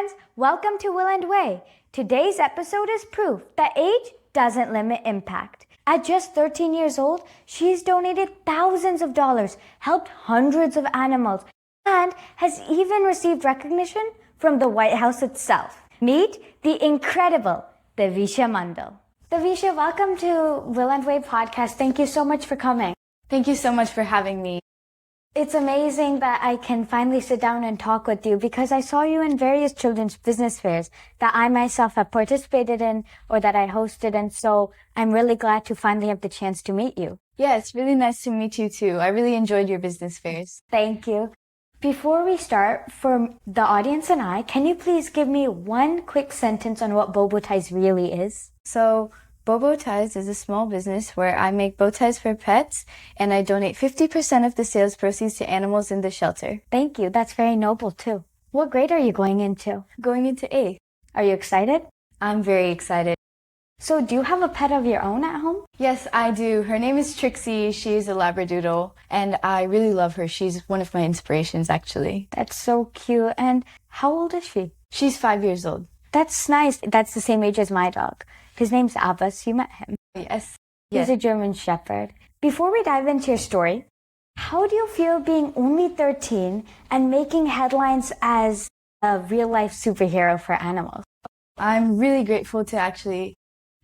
friends, welcome to Will and Way. Today's episode is proof that age doesn't limit impact. At just 13 years old, she's donated thousands of dollars, helped hundreds of animals, and has even received recognition from the White House itself. Meet the incredible Divisha Mandal. Divisha, welcome to Will and Way podcast. Thank you so much for coming. Thank you so much for having me. It's amazing that I can finally sit down and talk with you because I saw you in various children's business fairs that I myself have participated in or that I hosted, and so I'm really glad to finally have the chance to meet you. Yeah, it's really nice to meet you too. I really enjoyed your business fairs. Thank you. Before we start, for the audience and I, can you please give me one quick sentence on what Bobo Ties really is? So, Bobo Ties is a small business where I make bow ties for pets and I donate 50% of the sales proceeds to animals in the shelter. Thank you. That's very noble too. What grade are you going into? Going into 8th. Are you excited? I'm very excited. So do you have a pet of your own at home? Yes, I do. Her name is Trixie. She's a Labradoodle and I really love her. She's one of my inspirations actually. That's so cute. And how old is she? She's 5 years old. That's nice. That's the same age as my dog. His name's Abbas. You met him. Yes. He's a German Shepherd. Before we dive into your story, how do you feel being only 13 and making headlines as a real-life superhero for animals? I'm really grateful to actually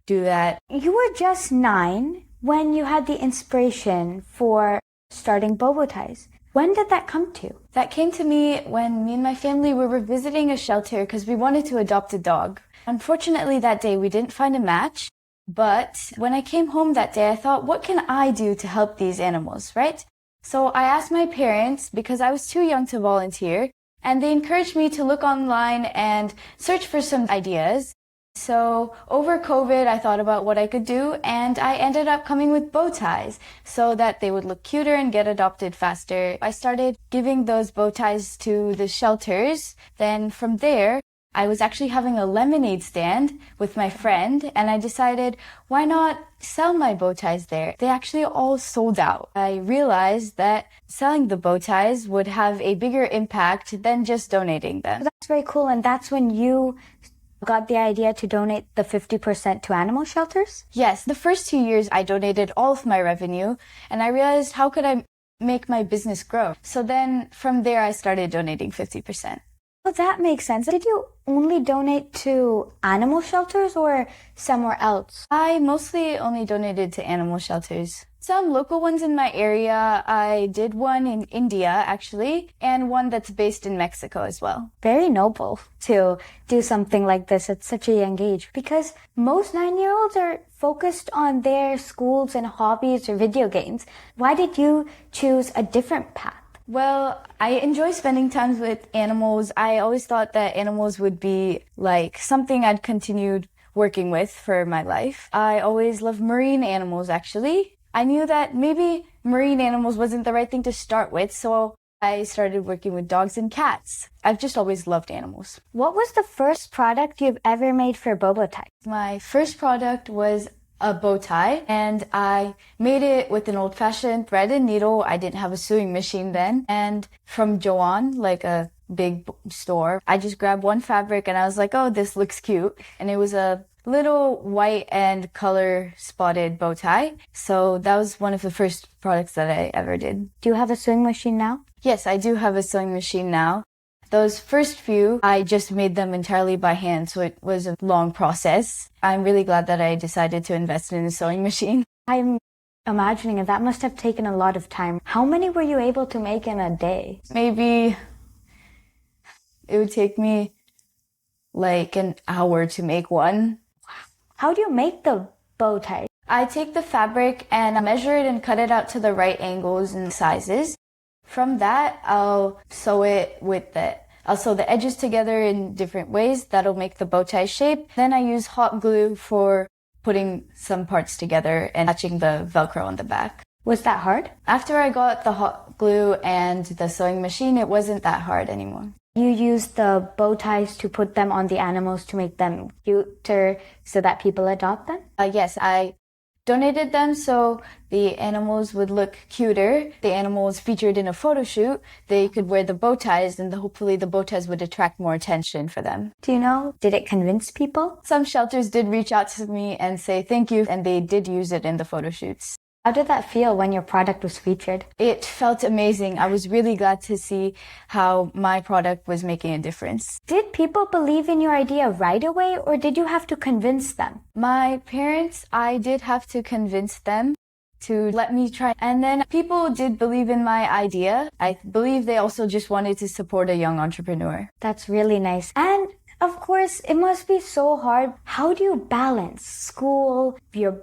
do that. You were just 9 when you had the inspiration for starting Bobo Ties. When did that come to? That came to me when me and my family were visiting a shelter because we wanted to adopt a dog. Unfortunately, that day we didn't find a match, but when I came home that day, I thought, what can I do to help these animals, right? So I asked my parents because I was too young to volunteer, and they encouraged me to look online and search for some ideas. So over COVID, I thought about what I could do, and I ended up coming with bow ties so that they would look cuter and get adopted faster. I started giving those bow ties to the shelters. Then from there, I was actually having a lemonade stand with my friend, and I decided, why not sell my bow ties there? They actually all sold out. I realized that selling the bow ties would have a bigger impact than just donating them. That's very cool, and that's when you got the idea to donate the 50% to animal shelters? Yes, the first 2 years I donated all of my revenue, and I realized how could I make my business grow? So then from there I started donating 50%. Well, that makes sense. Did you only donate to animal shelters or somewhere else? I mostly only donated to animal shelters. Some local ones in my area. I did one in India, actually, and one that's based in Mexico as well. Very noble to do something like this at such a young age, because most 9-year-olds are focused on their schools and hobbies or video games. Why did you choose a different path? Well, I enjoy spending time with animals. I always thought that animals would be like something I'd continued working with for my life. I always loved marine animals, actually. I knew that maybe marine animals wasn't the right thing to start with, so I started working with dogs and cats. I've just always loved animals. What was the first product you've ever made for Bobo Ties? My first product was a bow tie, and I made it with an old-fashioned thread and needle. I didn't have a sewing machine then, and from Joann, like a big store, I just grabbed one fabric and I was like, oh, this looks cute, and it was a little white and color spotted bow tie. So that was one of the first products that I ever did. Do you have a sewing machine now? Yes, I do have a sewing machine now. Those first few, I just made them entirely by hand, so it was a long process. I'm really glad that I decided to invest in a sewing machine. I'm imagining that must have taken a lot of time. How many were you able to make in a day? Maybe it would take me like an hour to make one. How do you make the bow tie? I take the fabric and I measure it and cut it out to the right angles and sizes. From that, I'll sew the edges together in different ways. That'll make the bow tie shape. Then I use hot glue for putting some parts together and attaching the Velcro on the back. Was that hard? After I got the hot glue and the sewing machine, it wasn't that hard anymore. You used the bow ties to put them on the animals to make them cuter so that people adopt them? Yes, I donated them so the animals would look cuter. The animals featured in a photo shoot, they could wear the bow ties, and hopefully the bow ties would attract more attention for them. Do you know, did it convince people? Some shelters did reach out to me and say thank you, and they did use it in the photo shoots. How did that feel when your product was featured? It felt amazing. I was really glad to see how my product was making a difference. Did people believe in your idea right away, or did you have to convince them? My parents, I did have to convince them to let me try. And then people did believe in my idea. I believe they also just wanted to support a young entrepreneur. That's really nice. And of course, it must be so hard. How do you balance school, your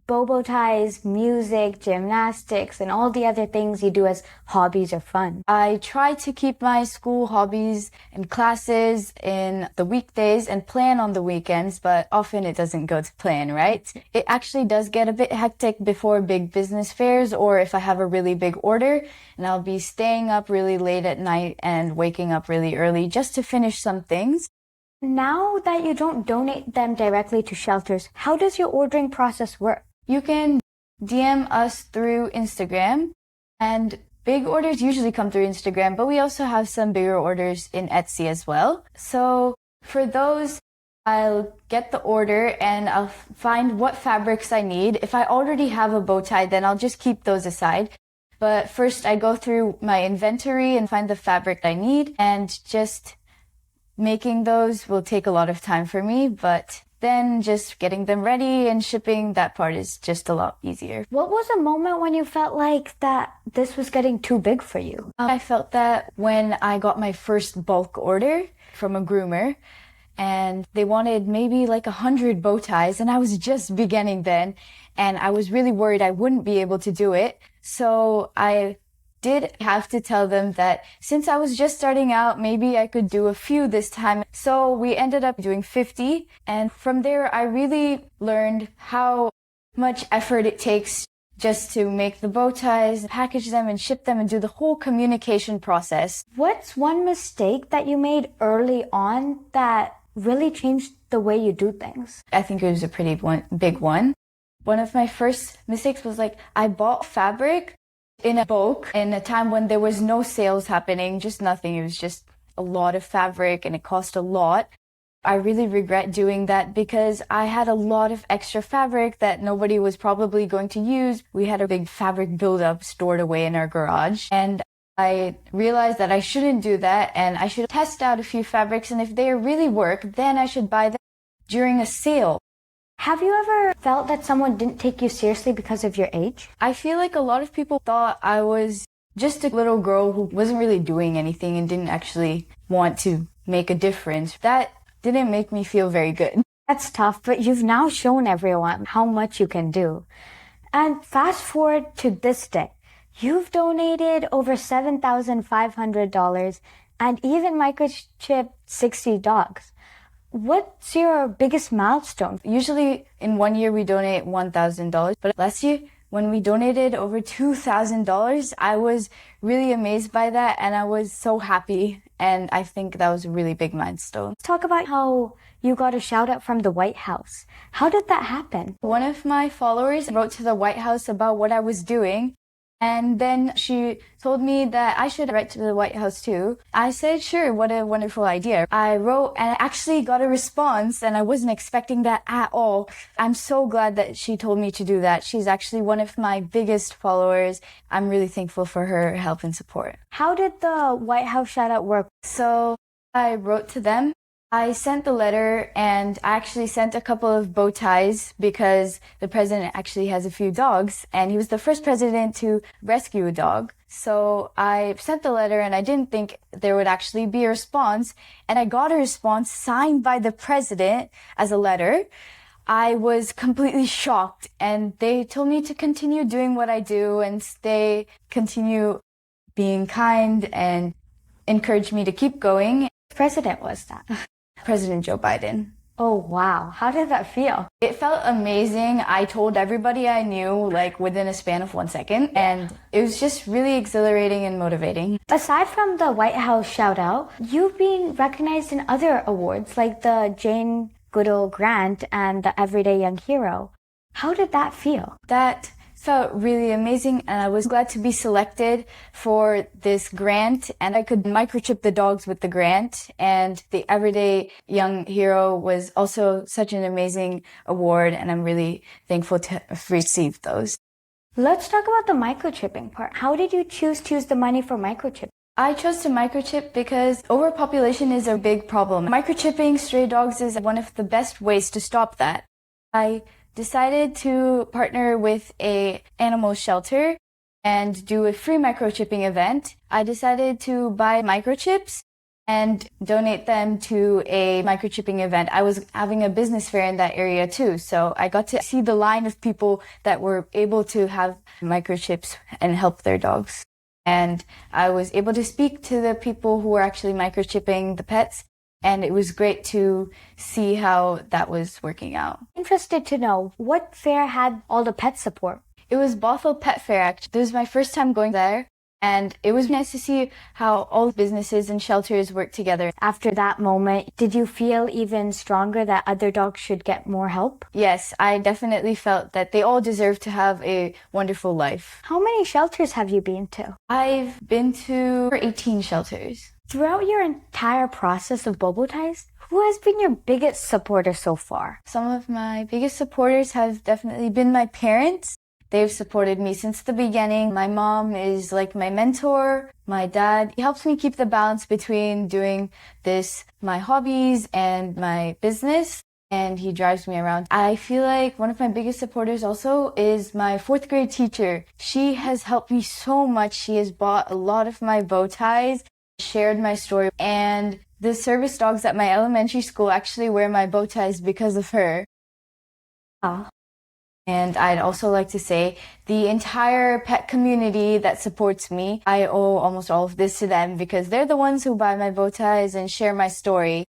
bow ties, music, gymnastics, and all the other things you do as hobbies or fun? I try to keep my school hobbies and classes in the weekdays and plan on the weekends, but often it doesn't go to plan, right? It actually does get a bit hectic before big business fairs or if I have a really big order, and I'll be staying up really late at night and waking up really early just to finish some things. Now that you don't donate them directly to shelters, how does your ordering process work? You can DM us through Instagram, and big orders usually come through Instagram, but we also have some bigger orders in Etsy as well. So for those, I'll get the order and I'll find what fabrics I need. If I already have a bow tie, then I'll just keep those aside. But first I go through my inventory and find the fabric I need, and just making those will take a lot of time for me, but then just getting them ready and shipping, that part is just a lot easier. What was a moment when you felt like that this was getting too big for you? I felt that when I got my first bulk order from a groomer, and they wanted maybe like 100 bow ties, and I was just beginning then, and I was really worried I wouldn't be able to do it. So I did have to tell them that since I was just starting out, maybe I could do a few this time. So we ended up doing 50. And from there, I really learned how much effort it takes just to make the bow ties, package them and ship them and do the whole communication process. What's one mistake that you made early on that really changed the way you do things? I think it was a pretty big one. One of my first mistakes was like I bought fabric in a bulk in a time when there was no sales happening, just nothing. It was just a lot of fabric and it cost a lot. I really regret doing that because I had a lot of extra fabric that nobody was probably going to use. We had a big fabric buildup stored away in our garage, and I realized that I shouldn't do that and I should test out a few fabrics, and if they really work, then I should buy them during a sale. Have you ever felt that someone didn't take you seriously because of your age? I feel like a lot of people thought I was just a little girl who wasn't really doing anything and didn't actually want to make a difference. That didn't make me feel very good. That's tough, but you've now shown everyone how much you can do. And fast forward to this day. You've donated over $7,500 and even microchipped 60 dogs. What's your biggest milestone? Usually in 1 year we donate $1,000, but last year when we donated over $2,000, I was really amazed by that and I was so happy, and I think that was a really big milestone. Let's talk about how you got a shout out from the White House. How did that happen? One of my followers wrote to the White House about what I was doing, and then she told me that I should write to the White House too. I said, sure, what a wonderful idea. I wrote and I actually got a response, and I wasn't expecting that at all. I'm so glad that she told me to do that. She's actually one of my biggest followers. I'm really thankful for her help and support. How did the White House shout out work? So I wrote to them. I sent the letter, and I actually sent a couple of bow ties because the president actually has a few dogs, and he was the first president to rescue a dog. So I sent the letter, and I didn't think there would actually be a response, and I got a response signed by the president as a letter. I was completely shocked, and they told me to continue doing what I do and continue being kind, and encouraged me to keep going. Which president was that? President Joe Biden. Oh, wow. How did that feel? It felt amazing. I told everybody I knew, like, within a span of 1 second, and it was just really exhilarating and motivating. Aside from the White House shout out, you've been recognized in other awards like the Jane Goodall Grant and the Everyday Young Hero. How did that feel? That felt really amazing, and I was glad to be selected for this grant, and I could microchip the dogs with the grant. And the Everyday Young Hero was also such an amazing award, and I'm really thankful to have received those. Let's talk about the microchipping part. How did you choose to use the money for microchipping? I chose to microchip because overpopulation is a big problem. Microchipping stray dogs is one of the best ways to stop that. I decided to partner with an animal shelter and do a free microchipping event. I decided to buy microchips and donate them to a microchipping event. I was having a business fair in that area too, so I got to see the line of people that were able to have microchips and help their dogs. And I was able to speak to the people who were actually microchipping the pets, and it was great to see how that was working out. Interested to know, what fair had all the pet support? It was Bothell Pet Fair, actually. This was my first time going there, and it was nice to see how all businesses and shelters work together. After that moment, did you feel even stronger that other dogs should get more help? Yes, I definitely felt that they all deserve to have a wonderful life. How many shelters have you been to? I've been to 18 shelters. Throughout your entire process of Bobo Ties, who has been your biggest supporter so far? Some of my biggest supporters have definitely been my parents. They've supported me since the beginning. My mom is like my mentor. My dad, he helps me keep the balance between doing this, my hobbies and my business, and he drives me around. I feel like one of my biggest supporters also is my 4th grade teacher. She has helped me so much. She has bought a lot of my bow ties, shared my story, and the service dogs at my elementary school actually wear my bow ties because of her. Oh. And I'd also like to say the entire pet community that supports me, I owe almost all of this to them because they're the ones who buy my bow ties and share my story.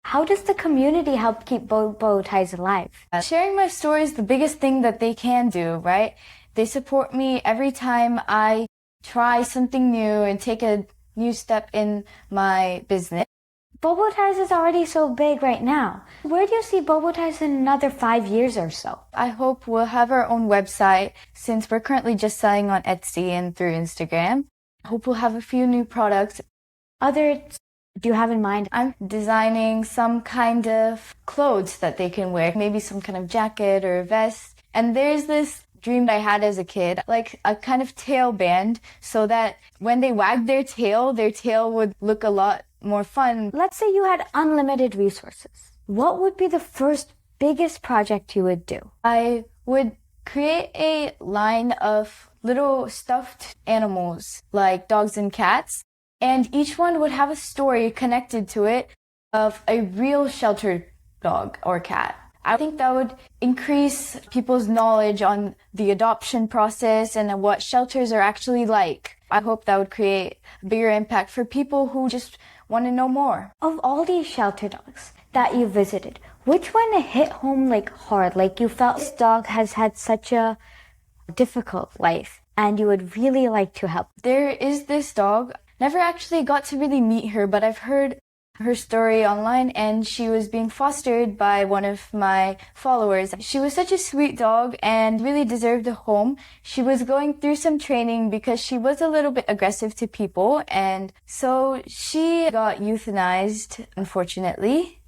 How does the community help keep bow ties alive? Sharing my story is the biggest thing that they can do, right? They support me every time I try something new and take a new step in my business. Bobo Ties is already so big right now. Where do you see Bobo Ties in another 5 years or so? I hope we'll have our own website since we're currently just selling on Etsy and through Instagram. I hope we'll have a few new products. Do you have in mind? I'm designing some kind of clothes that they can wear, maybe some kind of jacket or vest. And there's this dream that I had as a kid, like a kind of tail band, so that when they wag their tail would look a lot more fun. Let's say you had unlimited resources. What would be the first biggest project you would do? I would create a line of little stuffed animals like dogs and cats, and each one would have a story connected to it of a real sheltered dog or cat. I think that would increase people's knowledge on the adoption process and what shelters are actually like. I hope that would create a bigger impact for people who just want to know more. Of all these shelter dogs that you visited, which one hit home like hard? Like you felt this dog has had such a difficult life and you would really like to help? There is this dog. Never actually got to really meet her, but I've heard her story online, and she was being fostered by one of my followers. She was such a sweet dog and really deserved a home. She was going through some training because she was a little bit aggressive to people, and so she got euthanized, unfortunately.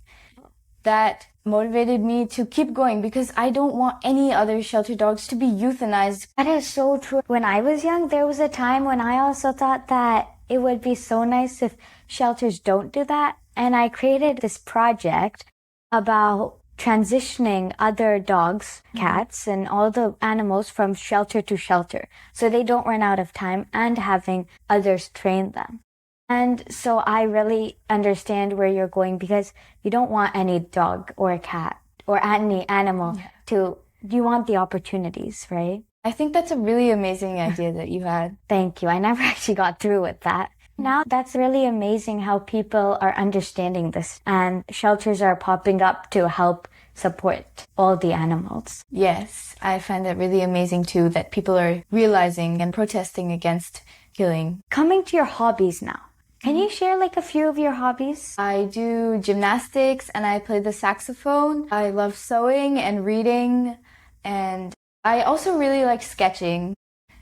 That motivated me to keep going because I don't want any other shelter dogs to be euthanized. That is so true. When I was young, there was a time when I also thought that it would be so nice if shelters don't do that. And I created this project about transitioning other dogs, cats, and all the animals from shelter to shelter so they don't run out of time, and having others train them. And so I really understand where you're going because you don't want any dog or a cat or any animal you want the opportunities, right? I think that's a really amazing idea that you had. Thank you. I never actually got through with that. Now that's really amazing how people are understanding this and shelters are popping up to help support all the animals. Yes, I find that really amazing too, that people are realizing and protesting against killing. Coming to your hobbies now. Can you share like a few of your hobbies? I do gymnastics and I play the saxophone. I love sewing and reading And I also really like sketching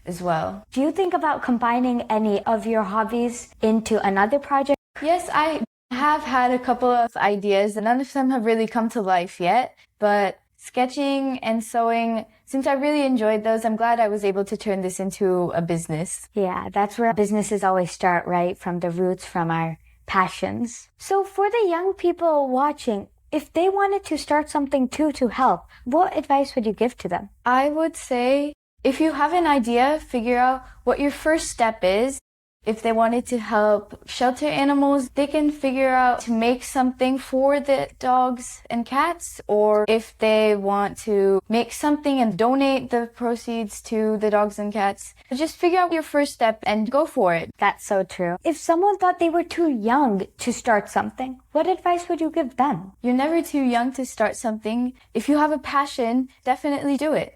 as well. Do you think about combining any of your hobbies into another project? Yes, I have had a couple of ideas, and none of them have really come to life yet. But sketching and sewing, since I really enjoyed those, I'm glad I was able to turn this into a business. Yeah, that's where businesses always start, right? From the roots, from our passions. So for the young people watching, if they wanted to start something too to help, what advice would you give to them? I would say if you have an idea, figure out what your first step is. If they wanted to help shelter animals, they can figure out to make something for the dogs and cats, or if they want to make something and donate the proceeds to the dogs and cats, just figure out your first step and go for it. That's so true. If someone thought they were too young to start something, what advice would you give them? You're never too young to start something. If you have a passion, definitely do it.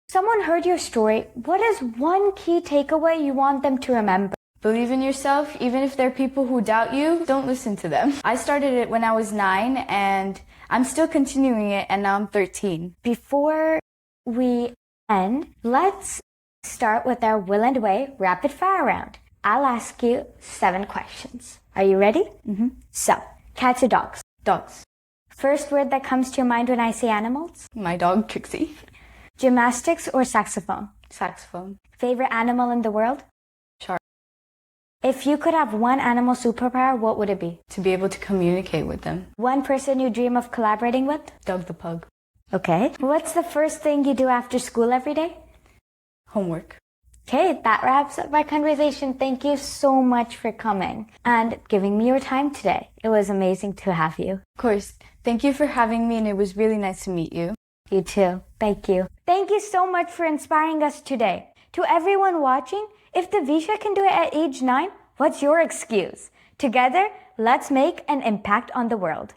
Someone heard your story. What is one key takeaway you want them to remember? Believe in yourself. Even if there are people who doubt you, don't listen to them. I started it when I was 9 and I'm still continuing it, and now I'm 13. Before we end, let's start with our Will and Way rapid fire round. I'll ask you 7 questions. Are you ready? Mm-hmm. So, cats or dogs? Dogs. First word that comes to your mind when I say animals? My dog, Trixie. Gymnastics or saxophone? Saxophone. Favorite animal in the world? Shark. If you could have one animal superpower, what would it be? To be able to communicate with them. One person you dream of collaborating with? Doug the pug. Okay. What's the first thing you do after school every day? Homework. Okay, that wraps up our conversation. Thank you so much for coming and giving me your time today. It was amazing to have you. Of course. Thank you for having me, and it was really nice to meet you. You too. Thank you. Thank you so much for inspiring us today. To everyone watching, if Divisha can do it at age 9, what's your excuse? Together, let's make an impact on the world.